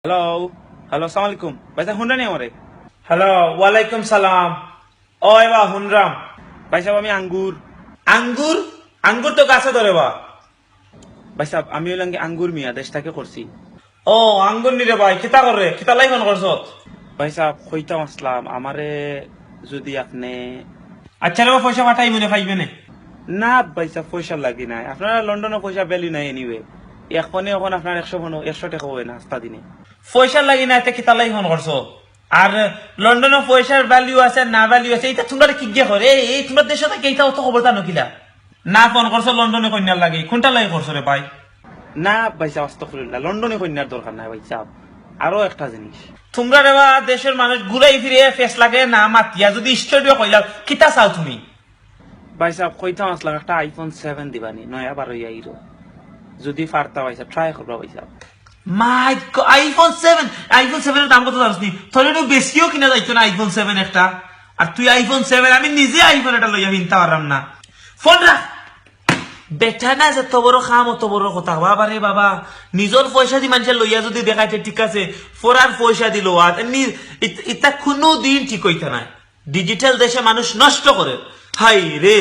Hello hello আসসালামু আলাইকুম ভাই সাহেব হুনরা নেই আমারে হ্যালো ওয়ালাইকুম সালাম। ও এবা হুনরাম। ভাই সাহেব আমি আঙ্গুর আঙ্গুর আঙ্গুর তো গাছে ধরে বা। ভাই সাহেব আমি হইলাম কি আঙ্গুর মিয়া দেশটাকে করছি ও আঙ্গুর নিরে ভাই কিতা করে কিতা লাই ফোন করছ? ভাই সাহেব কইতাম আসলাম আমারে যদি আপনি আচ্ছা রে পয়সা পাঠাই মনে পাইবে না। না ভাই সাহেব পয়সা লাগি নাই আপনারা লন্ডনে পয়সা ভ্যালু নাই এনিওয়ে এখন আপনার 100 টাকা হয় না আস্তা দিনে পয়সা লাগি না এতে কিতা লাই ফোন করছ? আর লন্ডনে পয়সার ভ্যালু আছে না ভ্যালু আছে এটা তোমরা কি গিয়ে করে এই তোমরা দেশে থেকে এইটা অত খবর জানো কিলা? না ফোন করছো লন্ডনে কন্যার লাগে কোনটা লাগে করছো রে ভাই? না ভাই সাহেব আস্তাগফিরুল্লাহ লন্ডনে কন্যার দরকার নাই ভাই সাহেব আরো একটা জিনিস তোমরা রে বা দেশের মানুষ ঘুরাই ফিরে ফেস লাগে না মাতিয়া যদি স্টুডিও কইলাম কিতা চাও তুমি? ভাই সাহেব কইতাম আসলাম একটা আইফোন 7 দিবানি নয়া বার হইয়া আইরো যদি পারতা ভাই সাহেব ট্রাই করবা ভাই সাহেব মাই আইফোন 7 এর দাম কত জানিস নি? তোর একটু বেশিও কিনা যাইতো না আইফোন 7 একটা। আর তুই আইফোন 7 আমি নিজে আইফোন এটা লইয়া কিনতে পারলাম না। ফোন রাখ বেটা না যে তো বড় খাম অত বড় কথা বাবা রে বাবা নিজের পয়সা দি মানুষের লইয়া যদি দেখাইতে ঠিক আছে ফোরার পয়সা দিল আর এটা কোনো দিন ঠিক হইতে নাই। ডিজিটাল দেশে মানুষ নষ্ট করে হাই রে।